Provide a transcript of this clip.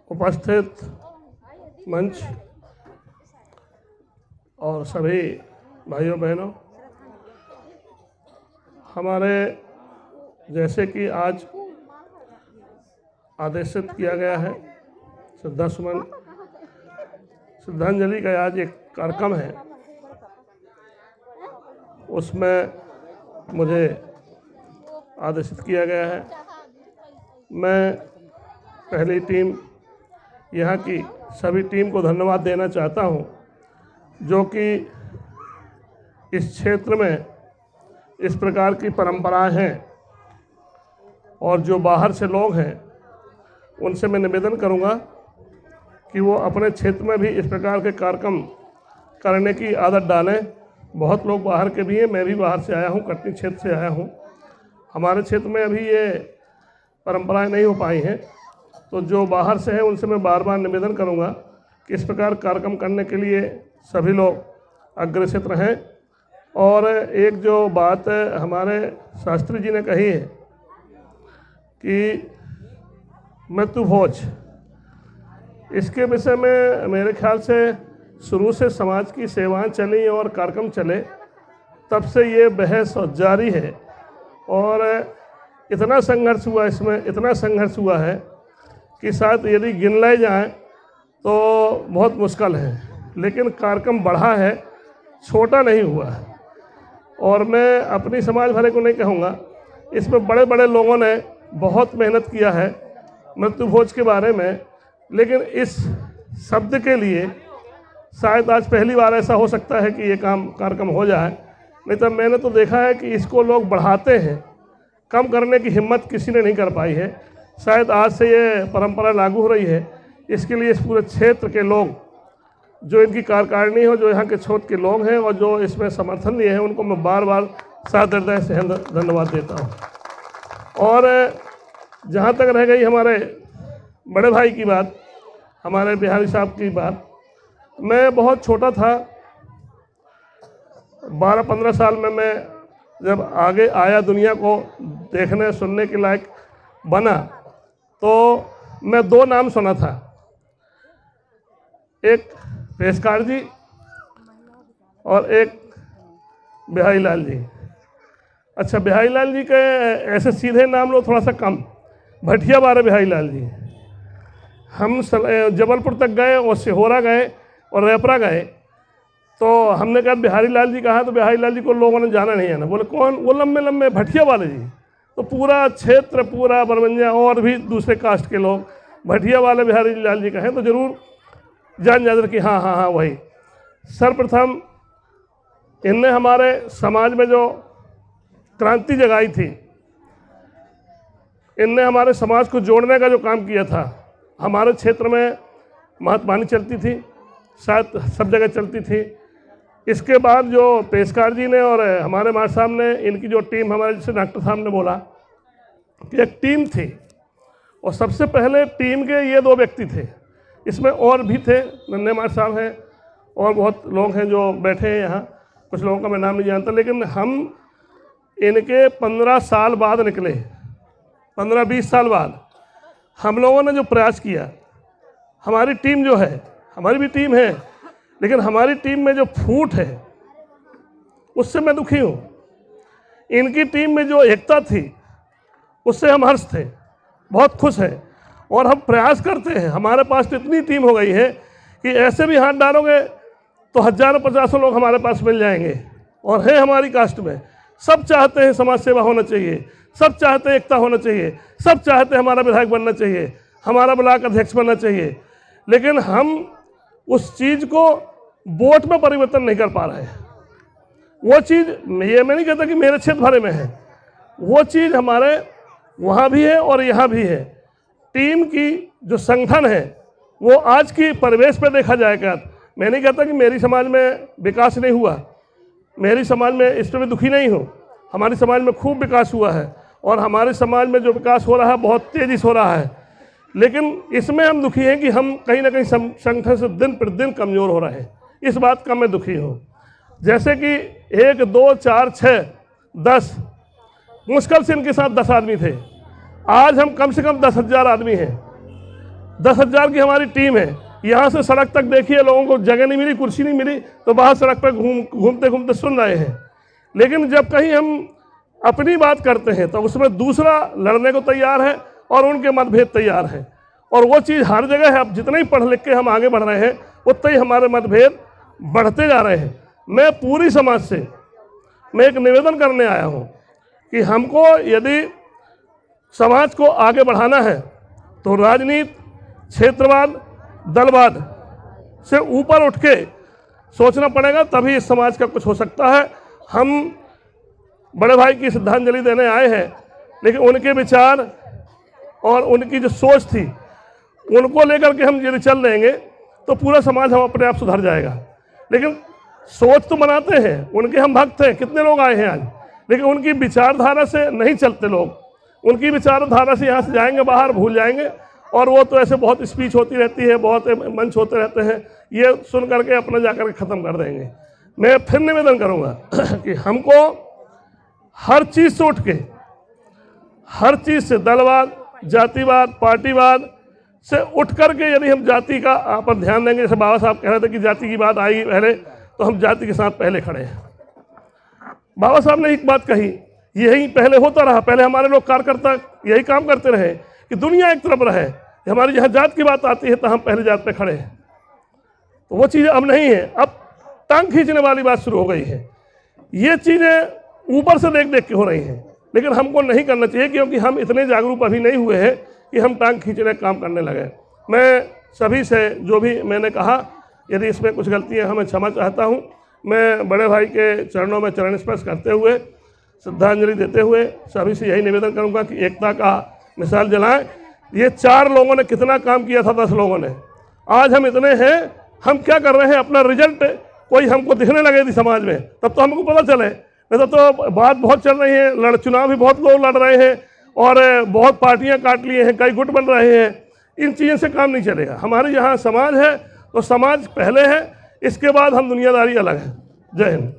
उपस्थित मंच और सभी भाइयों बहनों, हमारे जैसे कि आज आदेशित किया गया है श्रद्धांजलि का आज एक कार्यक्रम है, उसमें मुझे आदेशित किया गया है। मैं पहली टीम यहाँ की सभी टीम को धन्यवाद देना चाहता हूँ, जो कि इस क्षेत्र में इस प्रकार की परंपराएं हैं और जो बाहर से लोग हैं उनसे मैं निवेदन करूँगा कि वो अपने क्षेत्र में भी इस प्रकार के कार्यक्रम करने की आदत डालें। बहुत लोग बाहर के भी हैं, मैं भी बाहर से आया हूँ, कटनी क्षेत्र से आया हूँ। हमारे क्षेत्र में अभी ये परंपराएं नहीं हो पाई हैं, तो जो बाहर से हैं उनसे मैं बार बार निवेदन करूँगा कि इस प्रकार कार्यक्रम करने के लिए सभी लोग अग्रसित रहें। और एक जो बात हमारे शास्त्री जी ने कही है कि मृत्यु भोज, इसके विषय में मेरे ख्याल से शुरू से समाज की सेवाएं चली और कार्यक्रम चले, तब से ये बहस जारी है और इतना संघर्ष हुआ, इसमें इतना संघर्ष हुआ है कि शायद यदि गिन लाए जाएँ तो बहुत मुश्किल है, लेकिन कार्यक्रम बढ़ा है, छोटा नहीं हुआ है। और मैं अपनी समाज भरे को नहीं कहूँगा, इसमें बड़े बड़े लोगों ने बहुत मेहनत किया है मृत्यु भोज के बारे में, लेकिन इस शब्द के लिए शायद आज पहली बार ऐसा हो सकता है कि ये कार्यक्रम हो जाए। नहीं तो मैंने तो देखा है कि इसको लोग बढ़ाते हैं, कम करने की हिम्मत किसी ने नहीं कर पाई है। शायद आज से ये परंपरा लागू हो रही है, इसके लिए इस पूरे क्षेत्र के लोग, जो इनकी कार्यकारिणी हो, जो यहाँ के छोट के लोग हैं और जो इसमें समर्थन दिए हैं, उनको मैं बार बार साथ हृदय से धन्यवाद देता हूँ। और जहाँ तक रह गई हमारे बड़े भाई की बात, हमारे बिहारी साहब की बात, मैं बहुत छोटा था, 12-15 साल में मैं जब आगे आया, दुनिया को देखने सुनने के लायक बना, तो मैं 2 नाम सुना था, एक पेशकार जी और एक बिहारी लाल जी। अच्छा, बिहारी लाल जी के ऐसे सीधे नाम लो थोड़ा सा कम, भटिया वाले बिहारी लाल जी। हम जबलपुर तक गए और सिहोरा गए और रेपरा गए, तो हमने कहा बिहारी लाल जी कहा, तो बिहारी लाल जी को लोगों ने जाना नहीं आना। बोले कौन? वो लंबे लंबे भटिया वाले जी। तो पूरा क्षेत्र, पूरा बरबंजा और भी दूसरे कास्ट के लोग भटिया वाले बिहारी लाल जी कहें तो जरूर जान जाते कि हाँ हाँ हाँ वही। सर्वप्रथम इनने हमारे समाज में जो क्रांति जगाई थी, इनने हमारे समाज को जोड़ने का जो काम किया था। हमारे क्षेत्र में महात्मानी चलती थी, शायद सब जगह चलती थी। इसके बाद जो पेशकार जी ने और हमारे मास्टर साहब ने, इनकी जो टीम, हमारे जैसे डॉक्टर साहब ने बोला कि एक टीम थी, और सबसे पहले टीम के ये 2 व्यक्ति थे। इसमें और भी थे, नन्हे मास्टर साहब हैं और बहुत लोग हैं जो बैठे हैं यहाँ, कुछ लोगों का मैं नाम नहीं जानता, लेकिन हम इनके 15 साल बाद निकले, 15-20 साल बाद हम लोगों ने जो प्रयास किया। हमारी टीम जो है, हमारी भी टीम है, लेकिन हमारी टीम में जो फूट है उससे मैं दुखी हूँ। इनकी टीम में जो एकता थी उससे हम हर्ष थे, बहुत खुश हैं और हम प्रयास करते हैं। हमारे पास तो इतनी टीम हो गई है कि ऐसे भी हाथ डालोगे तो हजारों 50 लोग हमारे पास मिल जाएंगे। और है हमारी कास्ट में, सब चाहते हैं समाज सेवा होना चाहिए, सब चाहते हैं एकता होना चाहिए, सब चाहते हैं हमारा विधायक बनना चाहिए, हमारा ब्लॉक अध्यक्ष बनना चाहिए, लेकिन हम उस चीज़ को वोट में परिवर्तन नहीं कर पा रहे हैं। वो चीज़, ये मैं नहीं कहता कि मेरे क्षेत्र भरे में है, वो चीज़ हमारे वहाँ भी है और यहाँ भी है। टीम की जो संगठन है वो आज की परिवेश पर देखा जाएगा, मैं नहीं कहता कि मेरी समाज में विकास नहीं हुआ, मेरी समाज में इस पर भी दुखी नहीं हूँ। हमारी समाज में खूब विकास हुआ है और हमारे समाज में जो विकास हो रहा है बहुत तेज़ी से हो रहा है, लेकिन इसमें हम दुखी हैं कि हम कहीं ना कहीं संगठन से दिन प्रतिदिन कमज़ोर हो रहे हैं। इस बात का मैं दुखी हूँ। जैसे कि 1, 2, 4, 6, 10, मुश्किल से इनके साथ 10 आदमी थे, आज हम कम से कम 10,000 आदमी हैं। 10,000 की हमारी टीम है। यहाँ से सड़क तक देखिए, लोगों को जगह नहीं मिली, कुर्सी नहीं मिली, तो बाहर सड़क पर घूमते घूमते सुन रहे हैं। लेकिन जब कहीं हम अपनी बात करते हैं तो उसमें दूसरा लड़ने को तैयार है और उनके मतभेद तैयार है, और वो चीज़ हर जगह है। अब जितने ही पढ़ लिख के हम आगे बढ़ रहे हैं उतने ही हमारे मतभेद बढ़ते जा रहे हैं। मैं पूरी समाज से मैं एक निवेदन करने आया हूँ कि हमको यदि समाज को आगे बढ़ाना है तो राजनीति, क्षेत्रवाद, दलवाद से ऊपर उठ के सोचना पड़ेगा, तभी इस समाज का कुछ हो सकता है। हम बड़े भाई की श्रद्धांजलि देने आए हैं, लेकिन उनके विचार और उनकी जो सोच थी उनको लेकर के हम यदि चल लेंगे तो पूरा समाज हम अपने आप सुधर जाएगा। लेकिन सोच तो बनाते हैं, उनके हम भक्त हैं, कितने लोग आए हैं आज, लेकिन उनकी विचारधारा से नहीं चलते लोग। उनकी विचारधारा से यहाँ से जाएंगे बाहर, भूल जाएंगे, और वो तो ऐसे बहुत स्पीच होती रहती है, बहुत मंच होते रहते हैं, ये सुन करके अपना जाकर के ख़त्म कर देंगे। मैं फिर निवेदन करूँगा कि हमको हर चीज़ से उठ के, हर चीज़ से, दलवाद, जातिवाद, पार्टीवाद से उठ करके यदि हम जाति का पर ध्यान देंगे, जैसे बाबा साहब कह रहे थे कि जाति की बात आई पहले, तो हम जाति के साथ पहले खड़े हैं। बाबा साहब ने एक बात कही, यही पहले होता रहा, पहले हमारे लोग कार्यकर्ता यही काम करते रहे कि दुनिया एक तरफ रहे, हमारी जहाँ जात की बात आती है तो हम पहले जात पे खड़े हैं। तो वो चीज़ें अब नहीं है, अब टांग खींचने वाली बात शुरू हो गई है। ये चीज़ें ऊपर से देख देख के हो रही हैं, लेकिन हमको नहीं करना चाहिए, क्योंकि हम इतने जागरूक अभी नहीं हुए हैं कि हम टांग खींचने का काम करने लगे। मैं सभी से जो भी मैंने कहा, यदि इसमें कुछ गलतियाँ हमें क्षमा चाहता हूँ। मैं बड़े भाई के चरणों में चरण स्पर्श करते हुए, श्रद्धांजलि देते हुए सभी से यही निवेदन करूंगा कि एकता का मिसाल जलाएं। ये 4 लोगों ने कितना काम किया था, 10 लोगों ने, आज हम इतने हैं। हम क्या कर रहे हैं, अपना रिजल्ट कोई हमको दिखने लगे थी समाज में, तब तो हमको पता चले, नहीं तो बात बहुत चल रही है, चुनाव भी बहुत लोग लड़ रहे हैं और बहुत पार्टियां काट लिए हैं, कई गुट बन रहे हैं। इन चीज़ों से काम नहीं चलेगा। हमारे यहाँ समाज है तो समाज पहले है, इसके बाद हम दुनियादारी अलग है। जय हिंद।